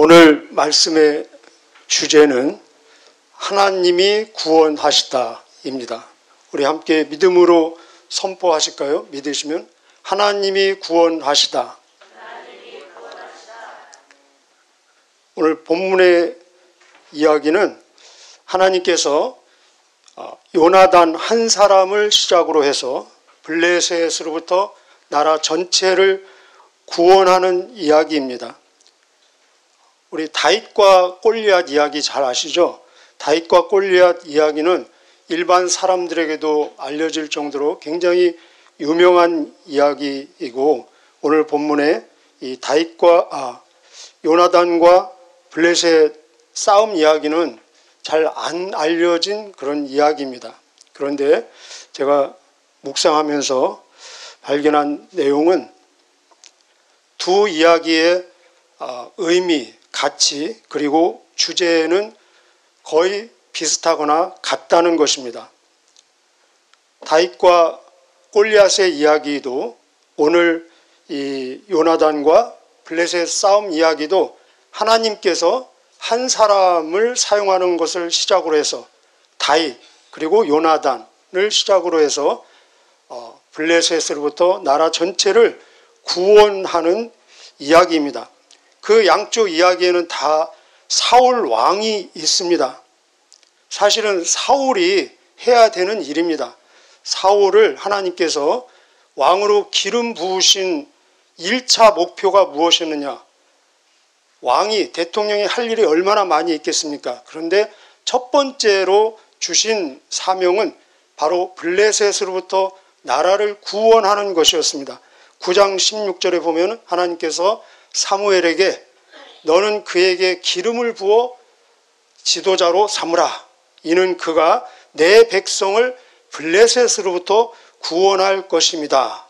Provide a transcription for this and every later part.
오늘 말씀의 주제는 하나님이 구원하시다입니다. 우리 함께 믿음으로 선포하실까요? 믿으시면 하나님이 구원하시다. 오늘 본문의 이야기는 하나님께서 요나단 한 사람을 시작으로 해서 블레셋으로부터 나라 전체를 구원하는 이야기입니다. 우리 다윗과 골리앗 이야기 잘 아시죠? 다윗과 골리앗 이야기는 일반 사람들에게도 알려질 정도로 굉장히 유명한 이야기이고, 오늘 본문에 이 요나단과 블레셋 싸움 이야기는 잘 안 알려진 그런 이야기입니다. 그런데 제가 묵상하면서 발견한 내용은 두 이야기의 의미, 가치, 그리고 주제는 거의 비슷하거나 같다는 것입니다. 다윗과 골리앗의 이야기도, 오늘 이 요나단과 블레셋 싸움 이야기도 하나님께서 한 사람을 사용하는 것을 시작으로 해서, 다윗 그리고 요나단을 시작으로 해서 블레셋으로부터 나라 전체를 구원하는 이야기입니다. 그 양쪽 이야기에는 다 사울 왕이 있습니다. 사실은 사울이 해야 되는 일입니다. 사울을 하나님께서 왕으로 기름 부으신 1차 목표가 무엇이었느냐? 왕이, 대통령이 할 일이 얼마나 많이 있겠습니까? 그런데 첫 번째로 주신 사명은 바로 블레셋으로부터 나라를 구원하는 것이었습니다. 9장 16절에 보면 하나님께서 사무엘에게 너는 그에게 기름을 부어 지도자로 삼으라. 이는 그가 내 백성을 블레셋으로부터 구원할 것입니다.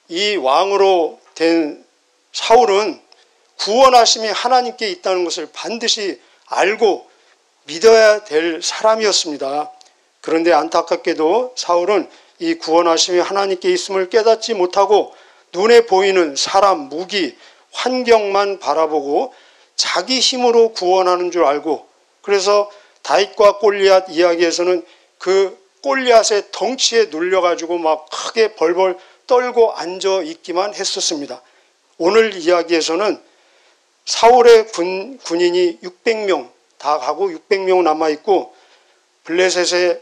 이 왕으로 된 사울은 구원하심이 하나님께 있다는 것을 반드시 알고 믿어야 될 사람이었습니다. 그런데 안타깝게도 사울은 이 구원하심이 하나님께 있음을 깨닫지 못하고 눈에 보이는 사람, 무기, 환경만 바라보고 자기 힘으로 구원하는 줄 알고, 그래서 다윗과 골리앗 이야기에서는 그 골리앗의 덩치에 눌려가지고 막 크게 벌벌 떨고 앉아 있기만 했었습니다. 오늘 이야기에서는 사울의 군인이 600명 다 가고 600명 남아있고, 블레셋의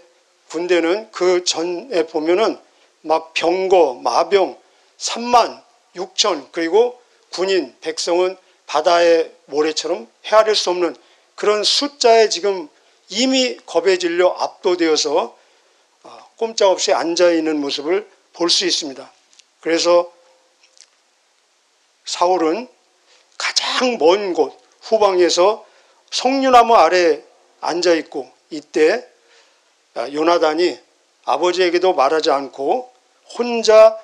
군대는 그 전에 보면은 막 병거, 마병 3만 6천, 그리고 군인, 백성은 바다의 모래처럼 헤아릴 수 없는 그런 숫자에 지금 이미 겁에 질려 압도되어서 꼼짝없이 앉아있는 모습을 볼 수 있습니다. 그래서 사울은 가장 먼 곳 후방에서 석류나무 아래 앉아있고, 이때 요나단이 아버지에게도 말하지 않고 혼자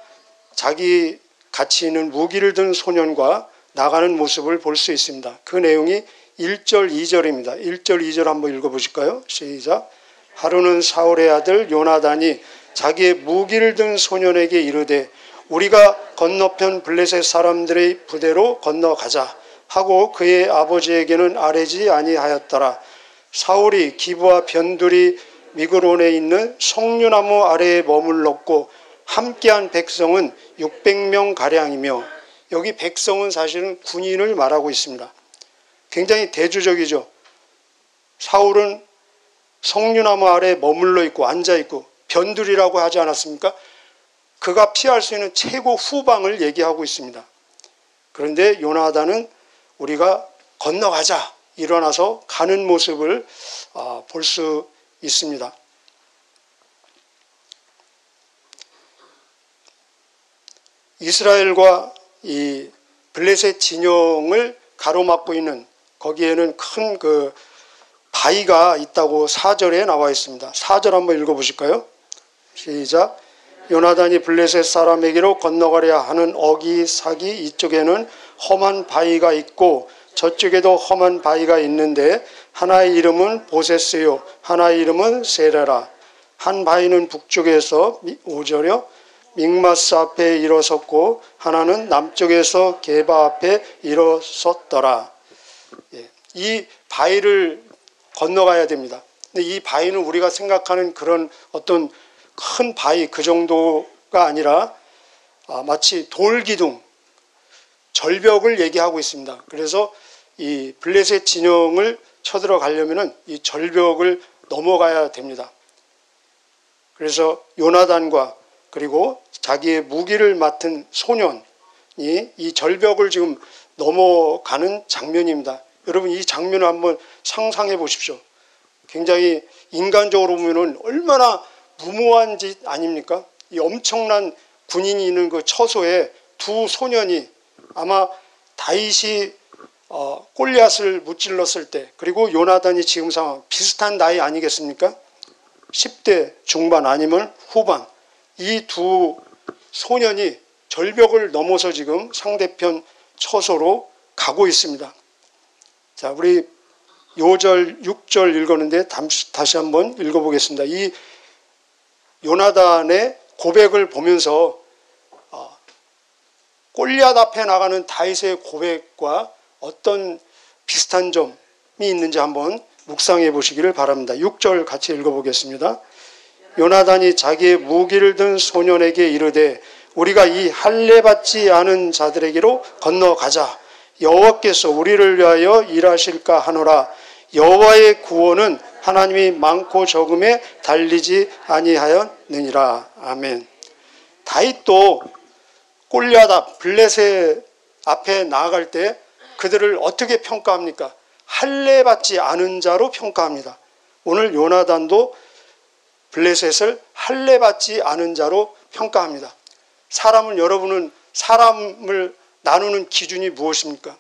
자기 가치 있는 무기를 든 소년과 나가는 모습을 볼 수 있습니다. 그 내용이 1절 2절입니다. 1절 2절 한번 읽어보실까요? 시작. 하루는 사울의 아들 요나단이 자기의 무기를 든 소년에게 이르되 우리가 건너편 블레셋 사람들의 부대로 건너가자 하고 그의 아버지에게는 아뢰지 아니하였더라. 사울이 기브와 변두리 미그론에 있는 석류나무 아래에 머물렀고 함께한 백성은 600명 가량이며, 여기 백성은 사실은 군인을 말하고 있습니다. 굉장히 대조적이죠. 사울은 석류나무 아래에 머물러 있고 앉아 있고, 변두리라고 하지 않았습니까? 그가 피할 수 있는 최고 후방을 얘기하고 있습니다. 그런데 요나단은 우리가 건너가자, 일어나서 가는 모습을 볼 수 있습니다. 이스라엘과 이 블레셋 진영을 가로막고 있는, 거기에는 큰 그 바위가 있다고 4절에 나와 있습니다. 4절 한번 읽어보실까요? 시작. 요나단이 블레셋 사람에게로 건너가려 하는 어기사기 이쪽에는 험한 바위가 있고 저쪽에도 험한 바위가 있는데 하나의 이름은 보세스요 하나의 이름은 세라라. 한 바위는 북쪽에서 5절이요 믹마스 앞에 일어섰고 하나는 남쪽에서 게바 앞에 일어섰더라. 예, 이 바위를 건너가야 됩니다. 근데 이 바위는 우리가 생각하는 그런 어떤 큰 바위 그 정도가 아니라 마치 돌기둥, 절벽을 얘기하고 있습니다. 그래서 이 블레셋 진영을 쳐들어가려면 이 절벽을 넘어가야 됩니다. 그래서 요나단과 그리고 자기의 무기를 맡은 소년이 이 절벽을 지금 넘어가는 장면입니다. 여러분 이 장면을 한번 상상해 보십시오. 굉장히 인간적으로 보면 얼마나 무모한 짓 아닙니까? 이 엄청난 군인이 있는 그 처소에 두 소년이 아마 다윗이 골리앗을 무찔렀을 때 그리고 요나단이 지금 상황 비슷한 나이 아니겠습니까? 10대 중반 아니면 후반 이 두 소년이 절벽을 넘어서 지금 상대편 처소로 가고 있습니다. 자, 우리 요절 6절 읽었는데 다시 한번 읽어보겠습니다. 이 요나단의 고백을 보면서 골리앗 앞에 나가는 다윗의 고백과 어떤 비슷한 점이 있는지 한번 묵상해 보시기를 바랍니다. 6절 같이 읽어보겠습니다. 요나단이 자기의 무기를 든 소년에게 이르되 우리가 이 할례 받지 않은 자들에게로 건너가자. 여호와께서 우리를 위하여 일하실까 하노라. 여호와의 구원은 하나님이 많고 적음에 달리지 아니하였느니라. 아멘. 다윗도 골리앗 앞 블레셋 앞에 나아갈 때 그들을 어떻게 평가합니까? 할례 받지 않은 자로 평가합니다. 오늘 요나단도 블레셋을 할례 받지 않은 자로 평가합니다. 사람은 여러분은 사람을 나누는 기준이 무엇입니까?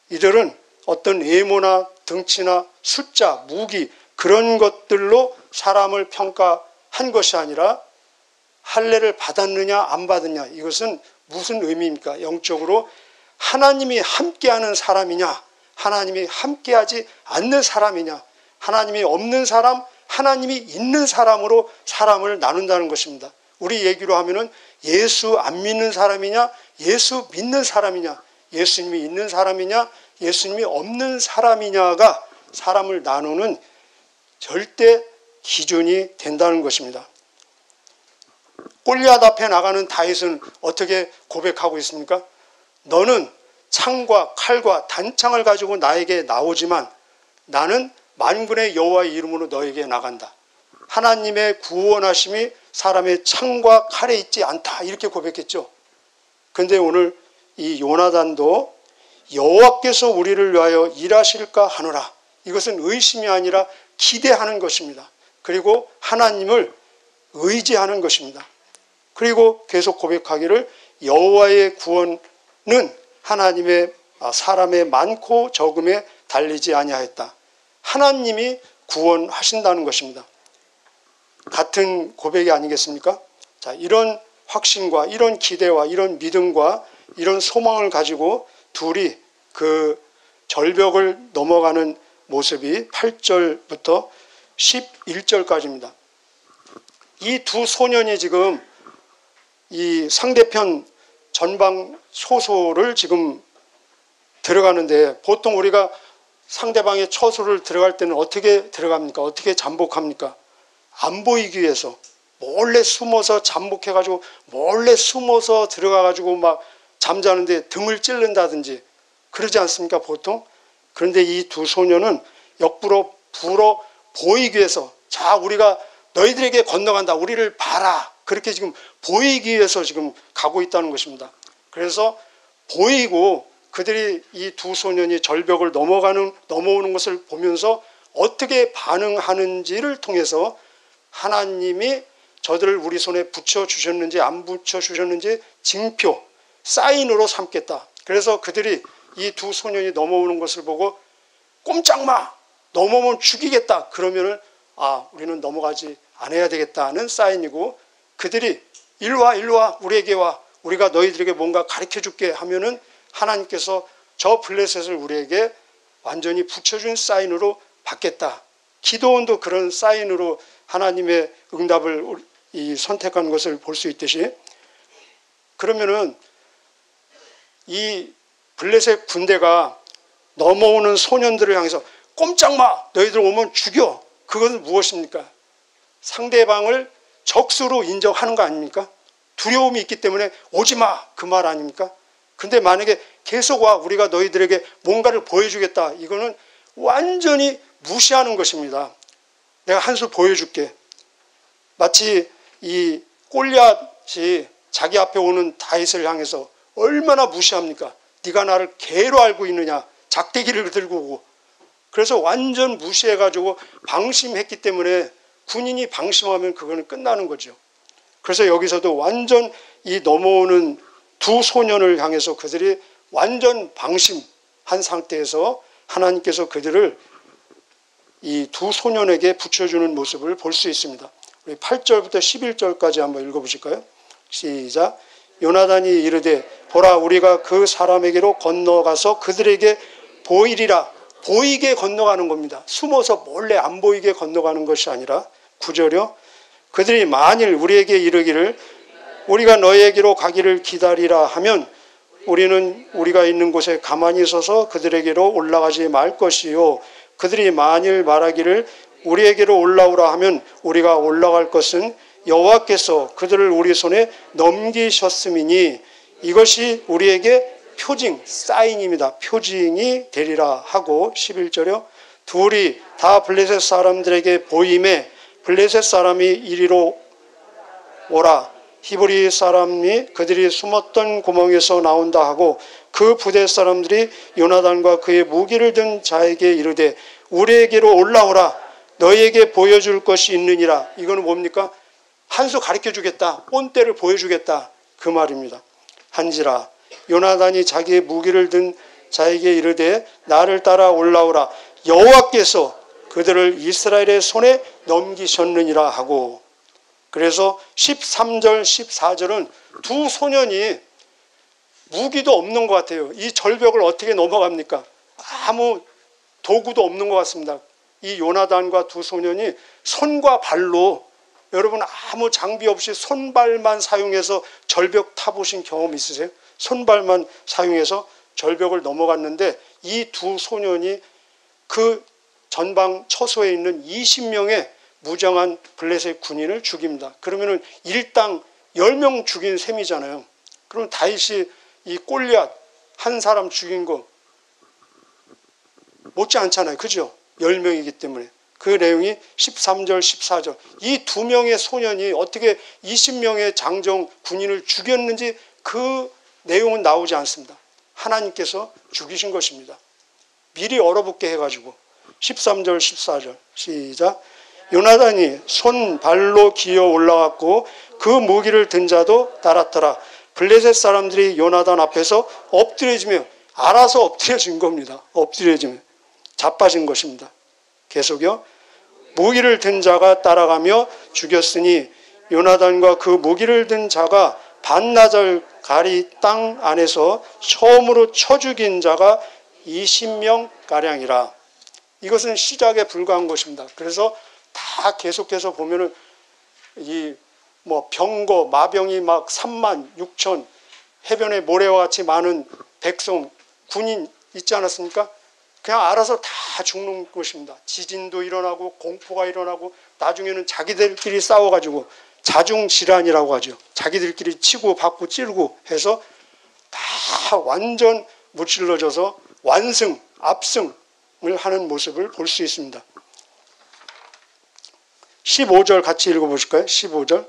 이들은 어떤 외모나 등치나 숫자, 무기 그런 것들로 사람을 평가한 것이 아니라 할례를 받았느냐 안 받았느냐 이것은 무슨 의미입니까? 영적으로 하나님이 함께하는 사람이냐 하나님이 함께하지 않는 사람이냐 하나님이 없는 사람 하나님이 있는 사람으로 사람을 나눈다는 것입니다. 우리 얘기로 하면은 예수 안 믿는 사람이냐 예수 믿는 사람이냐 예수님이 있는 사람이냐 예수님이 없는 사람이냐가 사람을 나누는 절대 기준이 된다는 것입니다. 골리앗 앞에 나가는 다윗은 어떻게 고백하고 있습니까? 너는 창과 칼과 단창을 가지고 나에게 나오지만 나는 만군의 여호와의 이름으로 너에게 나간다. 하나님의 구원하심이 사람의 창과 칼에 있지 않다. 이렇게 고백했죠. 그런데 오늘 이 요나단도 여호와께서 우리를 위하여 일하실까 하노라. 이것은 의심이 아니라 기대하는 것입니다. 그리고 하나님을 의지하는 것입니다. 그리고 계속 고백하기를 여호와의 구원은 하나님의 사람의 많고 적음에 달리지 아니하였다. 하나님이 구원하신다는 것입니다. 같은 고백이 아니겠습니까? 자, 이런 확신과 이런 기대와 이런 믿음과 이런 소망을 가지고 둘이 그 절벽을 넘어가는 모습이 8절부터 11절까지입니다. 이 두 소년이 지금 이 상대편 전방 초소를 지금 들어가는데 보통 우리가 상대방의 처소를 들어갈 때는 어떻게 들어갑니까? 어떻게 잠복합니까? 안 보이기 위해서 몰래 숨어서 잠복해가지고 몰래 숨어서 들어가가지고 막 잠자는데 등을 찌른다든지 그러지 않습니까? 보통. 그런데 이 두 소년은 역부로 불어 보이기 위해서 자 우리가 너희들에게 건너간다. 우리를 봐라. 그렇게 지금 보이기 위해서 지금 가고 있다는 것입니다. 그래서 보이고 그들이 이 두 소년이 절벽을 넘어오는 것을 보면서 어떻게 반응하는지를 통해서 하나님이 저들을 우리 손에 붙여주셨는지 안 붙여주셨는지 징표, 사인으로 삼겠다. 그래서 그들이 이 두 소년이 넘어오는 것을 보고 꼼짝 마! 넘어오면 죽이겠다. 그러면은 우리는 넘어가지 않아야 되겠다는 사인이고 그들이 일로 와 우리에게 와 우리가 너희들에게 뭔가 가르쳐줄게 하면은 하나님께서 저 블레셋을 우리에게 완전히 붙여준 사인으로 받겠다. 기도원도 그런 사인으로 하나님의 응답을 선택한 것을 볼 수 있듯이 그러면은 이 블레셋 군대가 넘어오는 소년들을 향해서 꼼짝 마! 너희들 오면 죽여! 그것은 무엇입니까? 상대방을 적수로 인정하는 거 아닙니까? 두려움이 있기 때문에 오지 마! 그 말 아닙니까? 근데 만약에 계속 와, 우리가 너희들에게 뭔가를 보여주겠다. 이거는 완전히 무시하는 것입니다. 내가 한 수 보여줄게. 마치 이 골리앗이 자기 앞에 오는 다윗을 향해서 얼마나 무시합니까? 네가 나를 개로 알고 있느냐? 작대기를 들고 오고. 그래서 완전 무시해가지고 방심했기 때문에 군인이 방심하면 그거는 끝나는 거죠. 그래서 여기서도 완전 이 넘어오는 두 소년을 향해서 그들이 완전 방심한 상태에서 하나님께서 그들을 이 두 소년에게 붙여주는 모습을 볼 수 있습니다. 우리 8절부터 11절까지 한번 읽어보실까요? 시작. 요나단이 이르되 보라 우리가 그 사람에게로 건너가서 그들에게 보이리라. 보이게 건너가는 겁니다. 숨어서 몰래 안 보이게 건너가는 것이 아니라 9절이요. 그들이 만일 우리에게 이르기를 우리가 너에게로 가기를 기다리라 하면 우리는 우리가 있는 곳에 가만히 서서 그들에게로 올라가지 말 것이요. 그들이 만일 말하기를 우리에게로 올라오라 하면 우리가 올라갈 것은 여호와께서 그들을 우리 손에 넘기셨음이니 이것이 우리에게 표징, 사인입니다. 표징이 되리라 하고 11절이요. 둘이 다 블레셋 사람들에게 보임에 블레셋 사람이 이리로 오라. 히브리 사람이 그들이 숨었던 구멍에서 나온다 하고 그 부대 사람들이 요나단과 그의 무기를 든 자에게 이르되 우리에게로 올라오라. 너희에게 보여줄 것이 있느니라. 이거는 뭡니까? 한 수 가르쳐 주겠다. 본때를 보여주겠다. 그 말입니다. 한지라 요나단이 자기의 무기를 든 자에게 이르되 나를 따라 올라오라. 여호와께서 그들을 이스라엘의 손에 넘기셨느니라 하고. 그래서 13절 14절은 두 소년이 무기도 없는 것 같아요. 이 절벽을 어떻게 넘어갑니까? 아무 도구도 없는 것 같습니다. 이 요나단과 두 소년이 손과 발로, 여러분 아무 장비 없이 손발만 사용해서 절벽 타보신 경험 있으세요? 손발만 사용해서 절벽을 넘어갔는데 이 두 소년이 그 전방 처소에 있는 20명의 무장한 블레셋 군인을 죽입니다. 그러면은 일당 10명 죽인 셈이잖아요. 그럼 다윗이 이 골리앗 한 사람 죽인 거 못지 않잖아요. 그죠? 10명이기 때문에. 그 내용이 13절, 14절. 이 두 명의 소년이 어떻게 20명의 장정 군인을 죽였는지 그 내용은 나오지 않습니다. 하나님께서 죽이신 것입니다. 미리 얼어붙게 해가지고. 13절, 14절. 시작. 요나단이 손 발로 기어 올라갔고 그 무기를 든 자도 따랐더라. 블레셋 사람들이 요나단 앞에서 엎드려지며 알아서 엎드려진 겁니다. 엎드려지며 자빠진 것입니다. 계속요. 무기를 든 자가 따라가며 죽였으니 요나단과 그 무기를 든 자가 반나절 가리 땅 안에서 처음으로 쳐 죽인 자가 20명가량이라. 이것은 시작에 불과한 것입니다. 그래서 다 계속해서 보면은 이 뭐 병거, 마병이 막 3만 6천, 해변의 모래와 같이 많은 백성, 군인 있지 않았습니까? 그냥 알아서 다 죽는 것입니다. 지진도 일어나고 공포가 일어나고 나중에는 자기들끼리 싸워가지고 자중질환이라고 하죠. 자기들끼리 치고 받고 찌르고 해서 다 완전 무찔러져서 완승, 압승을 하는 모습을 볼 수 있습니다. 15절 같이 읽어보실까요? 15절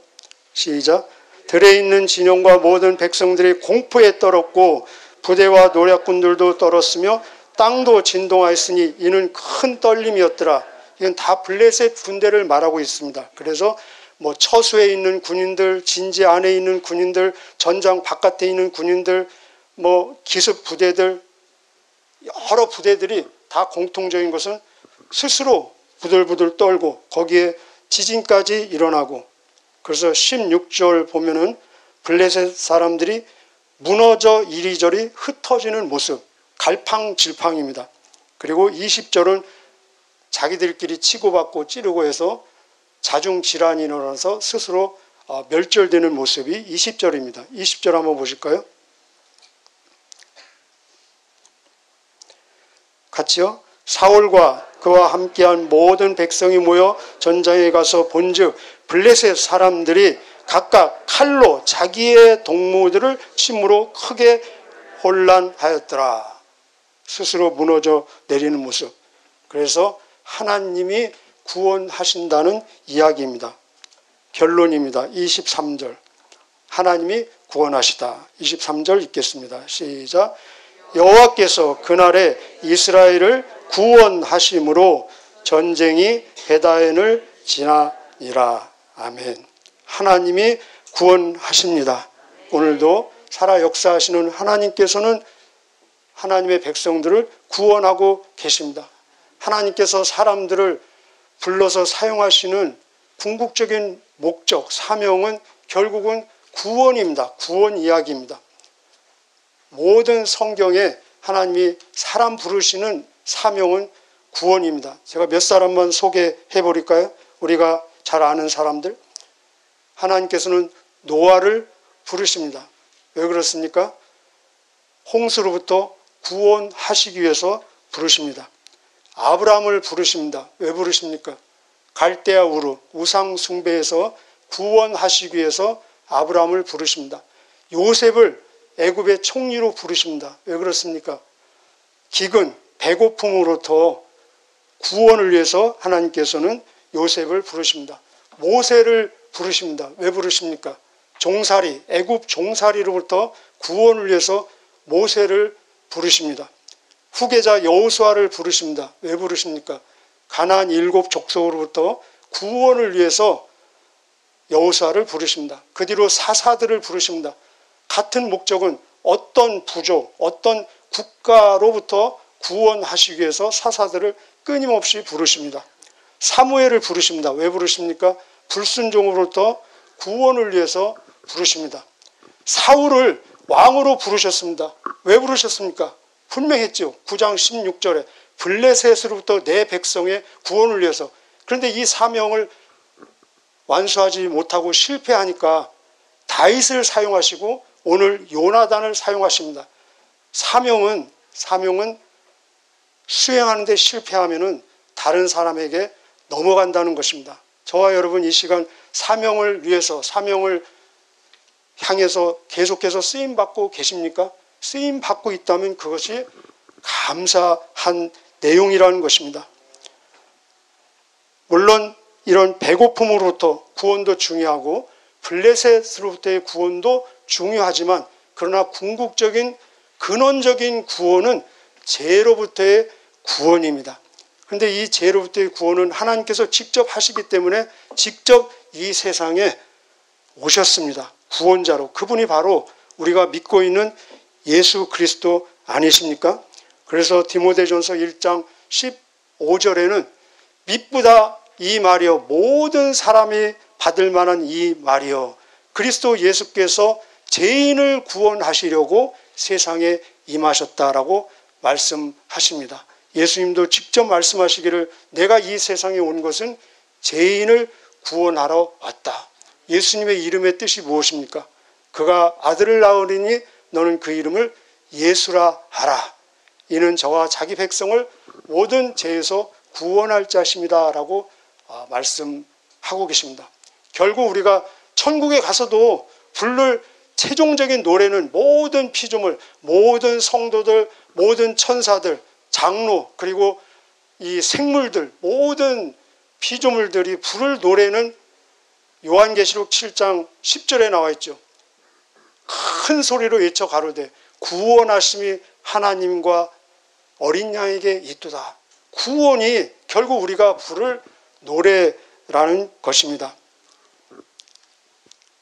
시작. 들에 있는 진영과 모든 백성들이 공포에 떨었고 부대와 노략군들도 떨었으며 땅도 진동하였으니 이는 큰 떨림이었더라. 이건 다 블레셋 군대를 말하고 있습니다. 그래서 뭐 처수에 있는 군인들, 진지 안에 있는 군인들, 전장 바깥에 있는 군인들, 뭐 기습 부대들, 여러 부대들이 다 공통적인 것은 스스로 부들부들 떨고 거기에 지진까지 일어나고. 그래서 16절 보면은 블레셋 사람들이 무너져 이리저리 흩어지는 모습, 갈팡질팡입니다. 그리고 20절은 자기들끼리 치고받고 찌르고 해서 자중질환이 일어나서 스스로 멸절되는 모습이 20절입니다. 20절 한번 보실까요? 같이요. 사울과 그와 함께한 모든 백성이 모여 전장에 가서 본즉 블레셋 사람들이 각각 칼로 자기의 동무들을 침으로 크게 혼란하였더라. 스스로 무너져 내리는 모습. 그래서 하나님이 구원하신다는 이야기입니다. 결론입니다. 23절. 하나님이 구원하시다. 23절 읽겠습니다. 시작. 여호와께서 그날에 이스라엘을 구원하심으로 전쟁이 베다엔을 지나니라. 아멘. 하나님이 구원하십니다. 오늘도 살아 역사하시는 하나님께서는 하나님의 백성들을 구원하고 계십니다. 하나님께서 사람들을 불러서 사용하시는 궁극적인 목적, 사명은 결국은 구원입니다. 구원 이야기입니다. 모든 성경에 하나님이 사람 부르시는 사명은 구원입니다. 제가 몇 사람만 소개해 버릴까요? 우리가 잘 아는 사람들. 하나님께서는 노아를 부르십니다. 왜 그렇습니까? 홍수로부터 구원하시기 위해서 부르십니다. 아브라함을 부르십니다. 왜 부르십니까? 갈대아 우르, 우상 숭배에서 구원하시기 위해서 아브라함을 부르십니다. 요셉을 애굽의 총리로 부르십니다. 왜 그렇습니까? 기근, 배고픔으로부터 구원을 위해서 하나님께서는 요셉을 부르십니다. 모세를 부르십니다. 왜 부르십니까? 종살이, 애굽 종살이로부터 구원을 위해서 모세를 부르십니다. 후계자 여호수아를 부르십니다. 왜 부르십니까? 가나안 7 족속으로부터 구원을 위해서 여호수아를 부르십니다. 그 뒤로 사사들을 부르십니다. 같은 목적은 어떤 부족, 어떤 국가로부터 구원하시기 위해서 사사들을 끊임없이 부르십니다. 사무엘을 부르십니다. 왜 부르십니까? 불순종으로부터 구원을 위해서 부르십니다. 사울을 왕으로 부르셨습니다. 왜 부르셨습니까? 분명했죠. 9장 16절에 블레셋으로부터 내 백성의 구원을 위해서. 그런데 이 사명을 완수하지 못하고 실패하니까 다윗을 사용하시고 오늘 요나단을 사용하십니다. 사명은 수행하는 데 실패하면은 다른 사람에게 넘어간다는 것입니다. 저와 여러분 이 시간 사명을 위해서, 사명을 향해서 계속해서 쓰임받고 계십니까? 쓰임받고 있다면 그것이 감사한 내용이라는 것입니다. 물론 이런 배고픔으로부터 구원도 중요하고 블레셋으로부터의 구원도 중요하지만 그러나 궁극적인 근원적인 구원은 죄로부터의 구원입니다. 그런데 이 죄로부터의 구원은 하나님께서 직접 하시기 때문에 직접 이 세상에 오셨습니다. 구원자로. 그분이 바로 우리가 믿고 있는 예수 그리스도 아니십니까? 그래서 디모데전서 1장 15절에는 미쁘다 이 말이여 모든 사람이 받을 만한 이 말이여 그리스도 예수께서 죄인을 구원하시려고 세상에 임하셨다라고 말씀하십니다. 예수님도 직접 말씀하시기를 내가 이 세상에 온 것은 죄인을 구원하러 왔다. 예수님의 이름의 뜻이 무엇입니까? 그가 아들을 낳으리니 너는 그 이름을 예수라 하라. 이는 저와 자기 백성을 모든 죄에서 구원할 자십니다. 라고 말씀하고 계십니다. 결국 우리가 천국에 가서도 부를 최종적인 노래는 모든 피조물, 모든 성도들, 모든 천사들, 장로, 그리고 이 생물들, 모든 피조물들이 부를 노래는 요한계시록 7장 10절에 나와 있죠. 큰 소리로 외쳐 가로되 구원하심이 하나님과 어린 양에게 있도다. 구원이 결국 우리가 부를 노래라는 것입니다.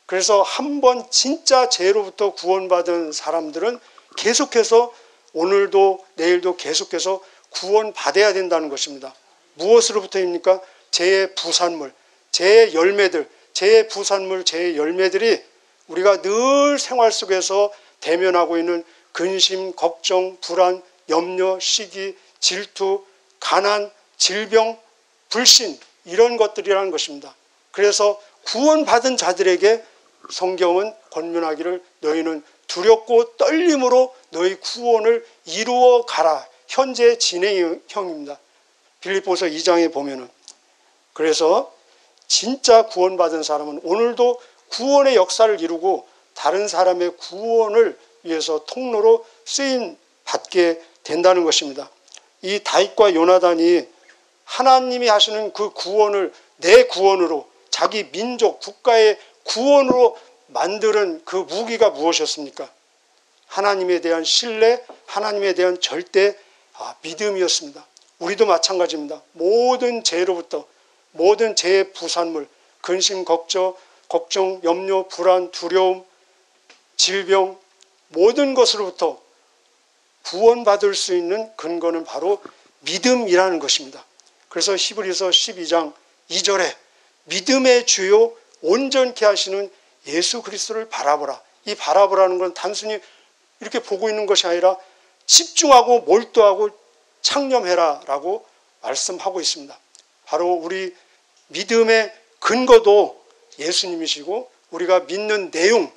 그래서 한번 진짜 죄로부터 구원받은 사람들은 계속해서 오늘도 내일도 계속해서 구원받아야 된다는 것입니다. 무엇으로부터입니까? 죄의 부산물, 죄의 열매들, 죄의 부산물, 죄의 열매들이 우리가 늘 생활 속에서 대면하고 있는 근심, 걱정, 불안, 염려, 시기, 질투, 가난, 질병, 불신 이런 것들이라는 것입니다. 그래서 구원받은 자들에게 성경은 권면하기를 너희는 두렵고 떨림으로 너희 구원을 이루어 가라. 현재 진행형입니다. 빌립보서 2장에 보면은. 그래서 진짜 구원받은 사람은 오늘도 구원의 역사를 이루고 다른 사람의 구원을 위해서 통로로 쓰임 받게 된다는 것입니다. 이 다윗과 요나단이 하나님이 하시는 그 구원을 내 구원으로, 자기 민족, 국가의 구원으로 만드는 그 무기가 무엇이었습니까? 하나님에 대한 신뢰, 하나님에 대한 절대 믿음이었습니다. 우리도 마찬가지입니다. 모든 죄로부터, 모든 죄의 부산물, 근심, 걱정, 염려, 불안, 두려움, 질병, 모든 것으로부터 구원받을 수 있는 근거는 바로 믿음이라는 것입니다. 그래서 히브리서 12장 2절에 믿음의 주요 온전케 하시는 예수 그리스도를 바라보라. 이 바라보라는 건 단순히 이렇게 보고 있는 것이 아니라 집중하고 몰두하고 창념해라 라고 말씀하고 있습니다. 바로 우리 믿음의 근거도 예수님이시고 우리가 믿는 내용도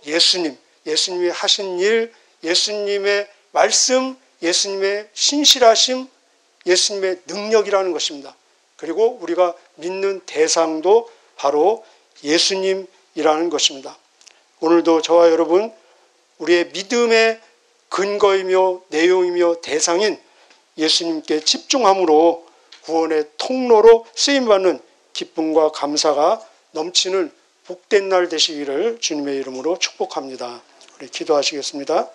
예수님이 하신 일, 예수님의 말씀, 예수님의 신실하심, 예수님의 능력이라는 것입니다. 그리고 우리가 믿는 대상도 바로 예수님이라는 것입니다. 오늘도 저와 여러분 우리의 믿음의 근거이며 내용이며 대상인 예수님께 집중함으로 구원의 통로로 쓰임받는 기쁨과 감사가 넘치는 복된 날 되시기를 주님의 이름으로 축복합니다. 우리 기도하시겠습니다.